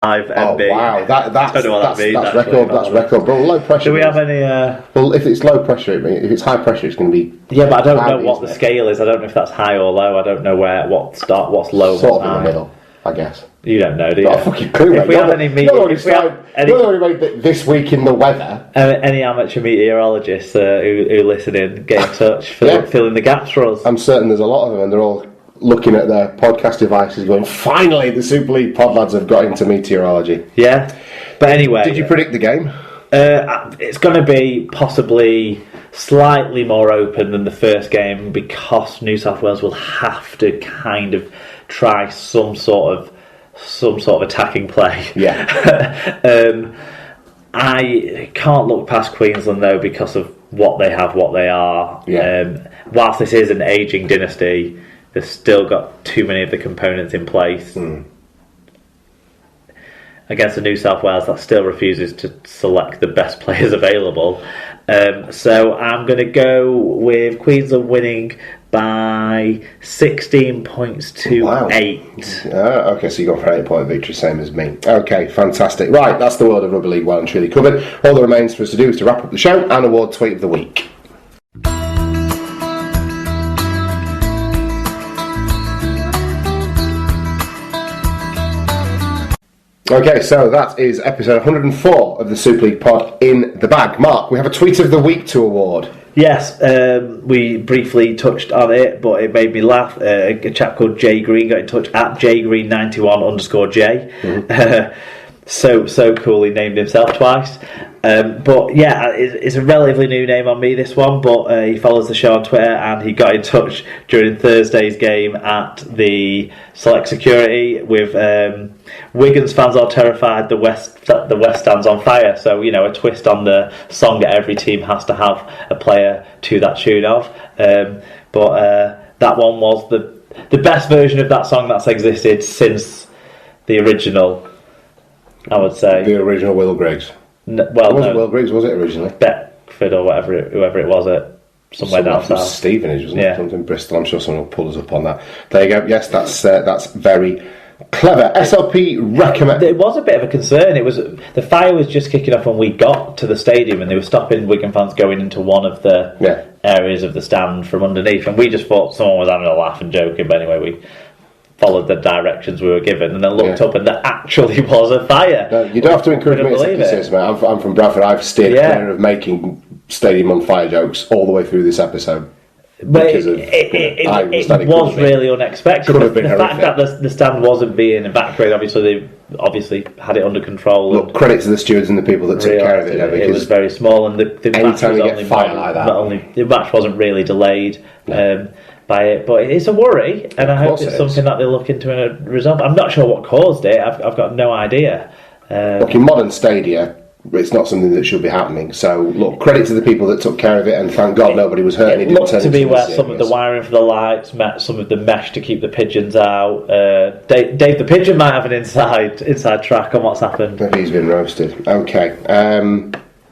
MB. Oh wow, that's record. That's record. But low pressure. Do we have any? Well, if it's low pressure, if it's high pressure, it's going to be. Yeah, but I don't know what the scale is. I don't know if that's high or low. I don't know what's low. Sort of in the middle, I guess. You don't know, do you? Not a fucking clue, mate. If we have any this week in the weather. Any amateur meteorologists who listen in, get in touch, fill in the gaps for us. I'm certain there's a lot of them, and they're all looking at their podcast devices going, finally the Super League pod lads have got into meteorology. Yeah, but anyway, did you predict the game? It's going to be possibly slightly more open than the first game, because New South Wales will have to kind of try some sort of attacking play. Yeah. I can't look past Queensland though, because of what they have, what they are. Yeah. Whilst this is an ageing dynasty, they've still got too many of the components in place. Against the New South Wales that still refuses to select the best players available. So I'm going to go with Queensland winning by 16 points to 8. Okay, so you got for 8-point victory, same as me. Okay, fantastic. Right, that's the world of Rugby League well and truly covered. All that remains for us to do is to wrap up the show and award Tweet of the Week. Okay, so that is episode 104 of the Super League pod in the bag. Mark, we have a Tweet of the Week to award. Yes, we briefly touched on it, but it made me laugh. A chap called Jay Green got in touch at jgreen91_J. Mm-hmm. So cool, he named himself twice. But yeah, it's a relatively new name on me, this one, but he follows the show on Twitter, and he got in touch during Thursday's game at the Select Security with Wigan's fans are terrified, the West stands on fire. So, you know, a twist on the song that every team has to have a player to that tune of. But that one was the best version of that song that's existed since the original, I would say. The original Will Griggs. It wasn't Will Griggs, was it, originally? Beckford or whoever it was at somewhere down south. Stevenage, wasn't it? Something Bristol. I'm sure someone will pull us up on that. There you go. Yes, that's very clever. SLP recommend. It was a bit of a concern. The fire was just kicking off when we got to the stadium, and they were stopping Wigan fans going into one of the areas of the stand from underneath, and we just thought someone was having a laugh and joking. But anyway, we followed the directions we were given, and then looked up, and there actually was a fire. No, you don't have to encourage me to say, mate. I'm from Bradford. I've steered clear of making stadium on fire jokes all the way through this episode. But it was really unexpected. The fact that the stand wasn't being evacuated, they obviously had it under control. Look, credit to the stewards and the people that took care of it. It was very small, and the match was only fire like that. The match wasn't really delayed. By it, but it's a worry, and I hope it's something that they'll look into and resolve. I'm not sure what caused it. I've got no idea. Look, in modern stadia, it's not something that should be happening. So, look, credit to the people that took care of it, and thank God nobody was hurt. It looked to be where some of the wiring for the lights met some of the mesh to keep the pigeons out. Dave the pigeon might have an inside track on what's happened. Maybe he's been roasted. Okay.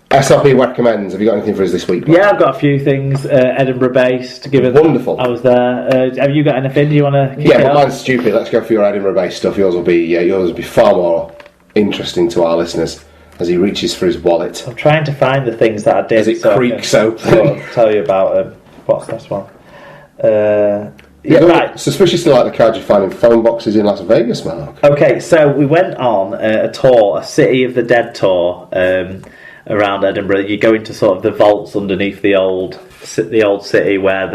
SLP recommends. Have you got anything for us this week? Yeah, I've got a few things. Edinburgh based. Wonderful. I was there. Have you got anything? Do you want to? Yeah, but mine's stupid. Let's go for your Edinburgh based stuff. Yours will be far more interesting to our listeners as he reaches for his wallet. I'm trying to find the things that I did. As it creaks open. Tell you about what's this one? Right. Suspiciously like the cards you find in phone boxes in Las Vegas, Mark. Okay, so we went on a tour, a City of the Dead tour. Around Edinburgh, you go into sort of the vaults underneath the old city where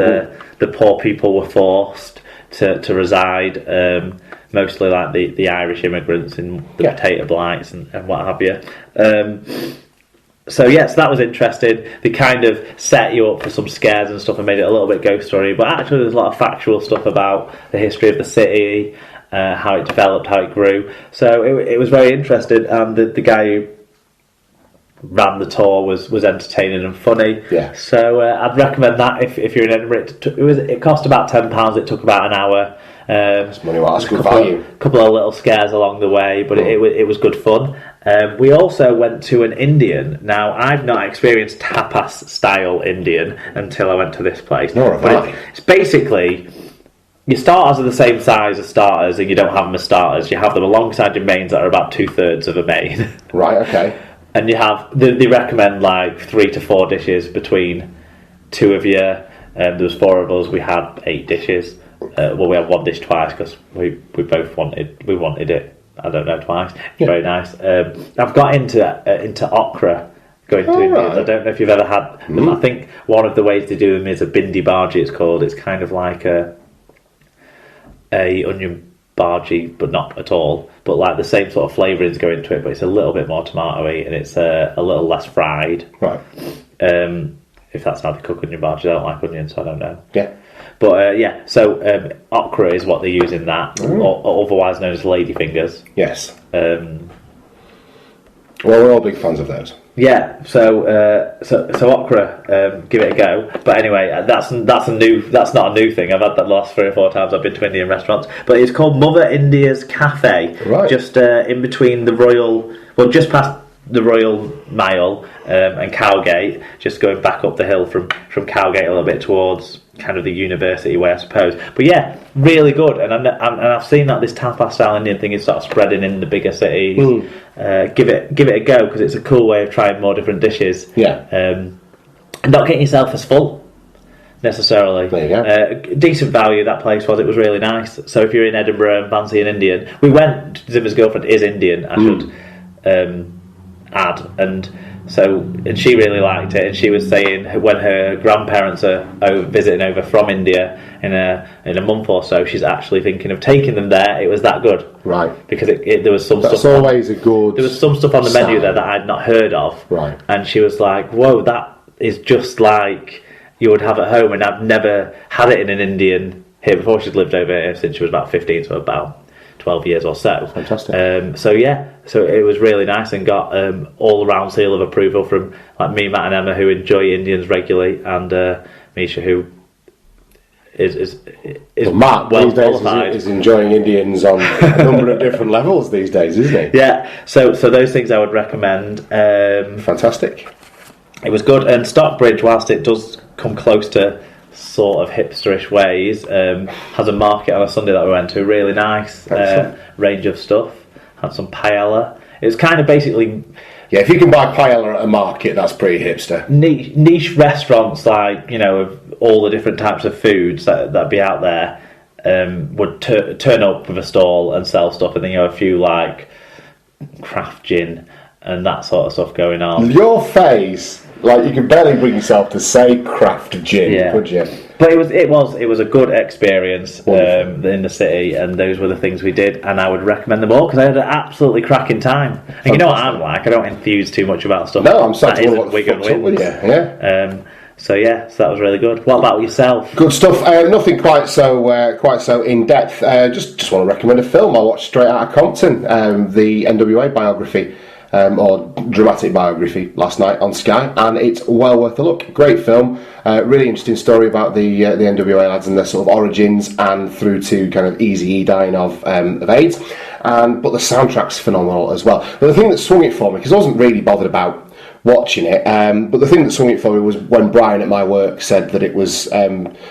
the poor people were forced to reside, mostly like the Irish immigrants in the potato blights and what have you. So yes, that was interesting. They kind of set you up for some scares and stuff and made it a little bit ghost story, but actually there's a lot of factual stuff about the history of the city, how it developed, how it grew. So it was very interesting, and the guy who ran the tour was entertaining and funny. Yeah. So I'd recommend that if you're in Edinburgh. It cost about £10. It took about an hour. That's money well. That's good value. A couple of little scares along the way, but it was good fun. We also went to an Indian. Now, I've not experienced tapas style Indian until I went to this place. Nor have I. It's basically your starters are the same size as starters, and you don't have them as starters. You have them alongside your mains that are about 2/3 of a main. Right. Okay. And you have they recommend like 3 to 4 dishes between two of you. There was 4 of us. We had 8 dishes. Well, we had 1 dish twice because we both wanted it. I don't know, twice. It's very nice. I've got into okra. Going to Indians. Right. I don't know if you've ever had them. I think one of the ways to do them is a bindi bhaji. It's called. It's kind of like a onion bhaji, but not at all. But like the same sort of flavourings go into it, but it's a little bit more tomatoey and it's a little less fried. Right. If that's how they cook onion bhaji, I don't like onions, so I don't know. Yeah. But so okra is what they use in that, or otherwise known as ladyfingers. Yes. Well, we're all big fans of those. Yeah, so okra, give it a go. But anyway, that's not a new thing. I've had that the last 3 or 4 times I've been to Indian restaurants. But it's called Mother India's Cafe, right? Just in between just past the Royal Mile and Cowgate, just going back up the hill from Cowgate a little bit towards kind of the university way, I suppose. But yeah, really good. And I've seen that this tapas style Indian thing is sort of spreading in the bigger cities. Give it a go because it's a cool way of trying more different dishes. Yeah. And not getting yourself as full necessarily. There you go. Decent value that place was. It was really nice. So if you're in Edinburgh and fancy an Indian, we went. Zimmer's girlfriend is Indian. I should add, and she really liked it, and she was saying when her grandparents are visiting over from India in a month or so, she's actually thinking of taking them there. It was that good, right? Because there was some That's stuff. Always a good. There was some stuff on the menu there that I'd not heard of, right? And she was like, "Whoa, that is just like you would have at home," and I've never had it in an Indian here before. She's lived over here since she was about 15, so about 12 years or so. Fantastic. So it was really nice and got all around seal of approval from like me, Matt and Emma, who enjoy Indians regularly, and Misha, who is Matt well these days qualified. is enjoying Indians on a number of different levels these days, isn't he? Yeah, so those things I would recommend. Fantastic. It was good, and Stockbridge, whilst it does come close to sort of hipsterish ways, has a market on a Sunday that we went to, really nice range of stuff. Had some paella. It was kind of basically if you can buy paella at a market, that's pretty hipster. Niche restaurants, like of all the different types of foods that be out there, would turn up with a stall and sell stuff, and then a few like craft gin and that sort of stuff going on. Your face, like you can barely bring yourself to say craft gin, could you? But it was a good experience in the city, and those were the things we did, and I would recommend them all because I had an absolutely cracking time. And you know what I'm like, I don't enthuse too much about stuff. No, I'm sorry. That isn't Wigan wins. Yeah. So that was really good. What about yourself? Good stuff. Nothing quite so in depth. Just want to recommend a film. I watched Straight Outta Compton, the NWA biography. Or dramatic biography last night on Sky, and it's well worth a look. Great film, really interesting story about the NWA lads and their sort of origins, and through to kind of Eazy-E dying of AIDS. But the soundtrack's phenomenal as well. But the thing that swung it for me, because I wasn't really bothered about watching it, but the thing that swung it for me was when Brian at my work said that it was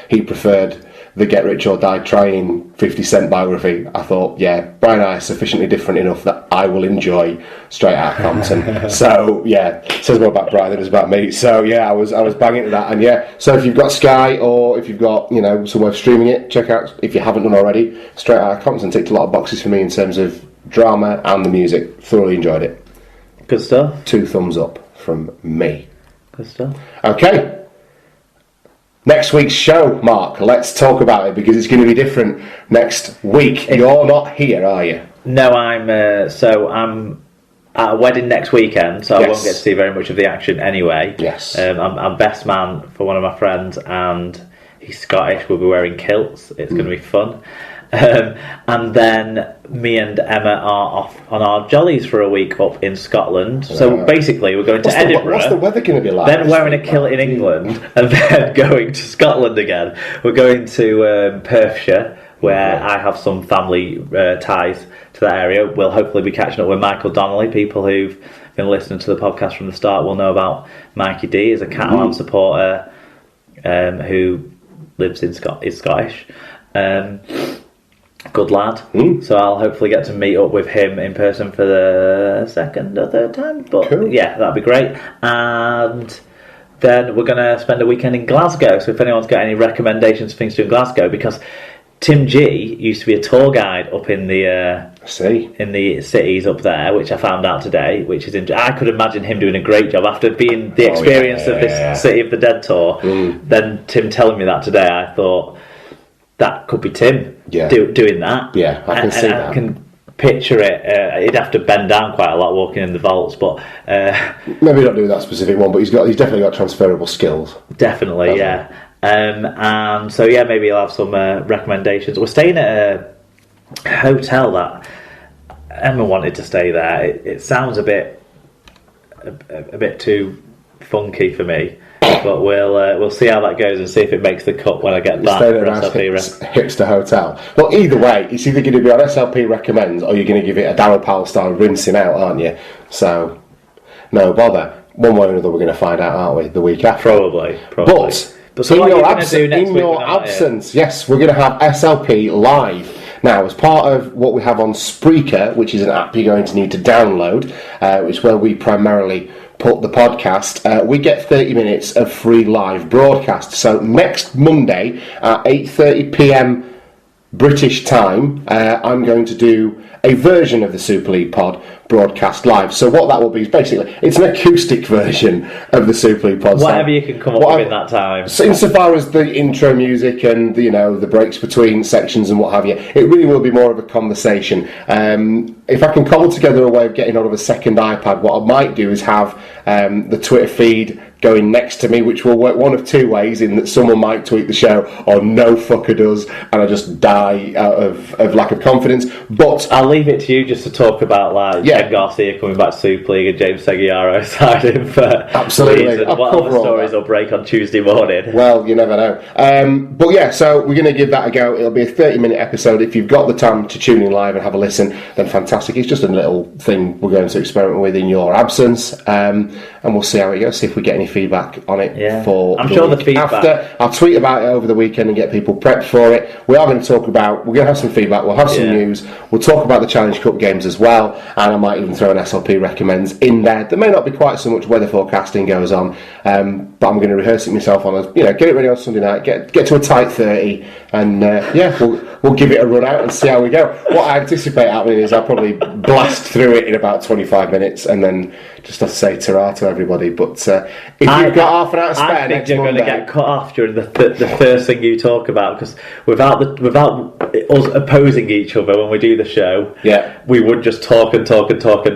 he preferred the Get Rich or Die Trying 50 Cent biography. I thought, Brian and I are sufficiently different enough that I will enjoy Straight Outta Compton. So it says more about Brian than it does about me. So I was banging to that, and so if you've got Sky or if you've got somewhere streaming it, check out, if you haven't done already, Straight Outta Compton ticked a lot of boxes for me in terms of drama and the music. Thoroughly enjoyed it. Good stuff. 2 thumbs up from me. Good stuff. Okay. Next week's show, Mark, let's talk about it because it's going to be different next week. You're not here, are you? No, I'm at a wedding next weekend, so I won't get to see very much of the action anyway. Yes. I'm best man for one of my friends, and he's Scottish. We'll be wearing kilts. It's going to be fun. And then me and Emma are off on our jollies for a week up in Scotland. So basically we're going to Edinburgh. What's the weather going to be like? Then wearing a kilt in England, and then going to Scotland again. We're going to Perthshire, where I have some family ties to that area. We'll hopefully be catching up with Michael Donnelly. People who've been listening to the podcast from the start will know about Mikey D. He's a Catalan supporter who lives is Scottish. Good lad. So I'll hopefully get to meet up with him in person for the second or third time. But cool. Yeah, that'd be great. And then we're going to spend a weekend in Glasgow. So if anyone's got any recommendations for things to do in Glasgow, because Tim G used to be a tour guide up in the cities up there, which I found out today. Which is I could imagine him doing a great job after being the experience of this City of the Dead tour. Then Tim telling me that today, I thought that could be Tim doing that. Yeah, I can see that. I can picture it. He'd have to bend down quite a lot walking in the vaults, but maybe not do that specific one. But he's definitely got transferable skills. Definitely, yeah. And so maybe he'll have some recommendations. We're staying at a hotel that Emma wanted to stay there. It sounds a bit too funky for me, but we'll see how that goes and see if it makes the cut when I get back. Staying at a nice hipster hotel. Well, either way, it's either going to be on SLP recommends or you're going to give it a Darryl Powell style rinsing out, aren't you? So no bother. One way or another, we're going to find out, aren't we? The week after, probably. But so in your absence, yes, we're going to have SLP live. Now, as part of what we have on Spreaker, which is an app you're going to need to download, which is where we primarily put the podcast, we get 30 minutes of free live broadcast. So next Monday at 8:30 p.m. British time, I'm going to do a version of the Super League pod broadcast live. So what that will be is basically it's an acoustic version of the Super League pod. Whatever you can come up with in that time. So insofar as the intro music and the breaks between sections and what have you, it really will be more of a conversation. If I can cobble together a way of getting hold of a second iPad, what I might do is have the Twitter feed going next to me, which will work one of two ways, in that someone might tweet the show or no fucker does and I just die out of lack of confidence. But I'll leave it to you just to talk about Ken Garcia coming back to Super League and James Seguiaro signing for absolutely Leeds, and what other stories will break on Tuesday morning. Well, you never know. But yeah, so we're going to give that a go. It'll be a 30-minute episode. If you've got the time to tune in live and have a listen, then fantastic. It's just a little thing we're going to experiment with in your absence, and we'll see how it goes, see if we get any feedback on it for I'm sure the feedback after. I'll tweet about it over the weekend and get people prepped for it. We're going to have some feedback, we'll have some news, we'll talk about the Challenge Cup games as well, and I might even throw an SLP recommends in there. There may not be quite so much weather forecasting goes on, but I'm going to rehearse it myself on get it ready on Sunday night, get to a tight 30, and we'll give it a run out and see how we go. What I anticipate happening is I'll probably blast through it in about 25 minutes and then just have to say ta-ra to everybody. But if you've got half an hour spare, I think you're going to get cut off during the first thing you talk about, because without us opposing each other when we do the show, we would just talk and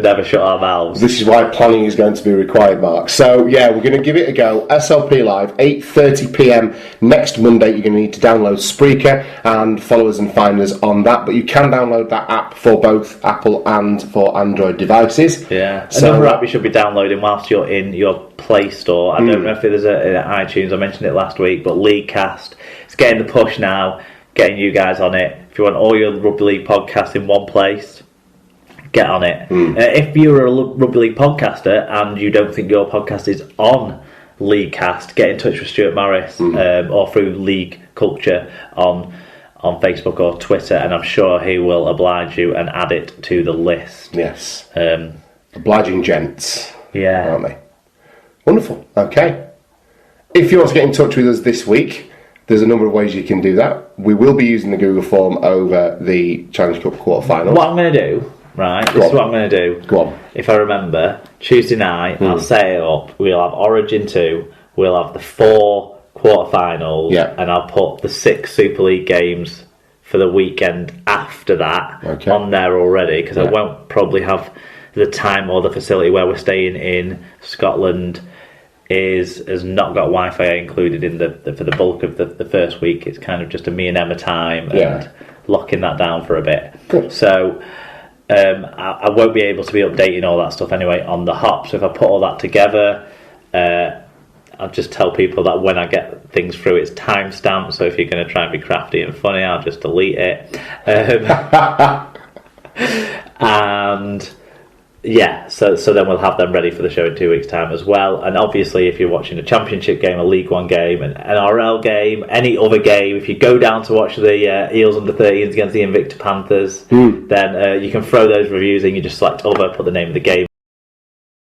never shut our mouths. This is why planning is going to be required, Mark. So we're going to give it a go. SLP Live, 8:30 p.m. next Monday. You're going to need to download Spreaker and follow us and find us on that. But you can download that app for both Apple and for Android devices. Yeah, another app you should be downloading whilst you're in your Play Store. I don't know if there's an iTunes. I mentioned it last week, but Leaguecast. It's getting the push now, getting you guys on it. If you want all your Rugby League podcasts in one place, get on it. If you're a Rugby League podcaster and you don't think your podcast is on Leaguecast, get in touch with Stuart Morris or through League Culture on Facebook or Twitter, and I'm sure he will oblige you and add it to the list. Yes. Obliging gents. Yeah. Aren't they? Wonderful. Okay. If you want to get in touch with us this week, there's a number of ways you can do that. We will be using the Google form over the Challenge Cup quarterfinals. What I'm going to do, right, this is what I'm going to do. Go on. If I remember, Tuesday night, I'll set it up. We'll have Origin 2, we'll have the 4 quarterfinals, and I'll put the 6 Super League games for the weekend after that on there already, because I won't probably have the time or the facility where we're staying in Scotland has not got Wi-Fi included in for the bulk of the first week. It's kind of just a me and Emma time and locking that down for a bit. Good. So I won't be able to be updating all that stuff anyway on the hop. So if I put all that together, I'll just tell people that when I get things through, it's timestamped. So if you're going to try and be crafty and funny, I'll just delete it. And Yeah, so then we'll have them ready for the show in 2 weeks' time as well. And obviously, if you're watching a Championship game, a League One game, an NRL game, any other game, if you go down to watch the Eels under-13s against the Invicta Panthers, then you can throw those reviews in. You just select other, put the name of the game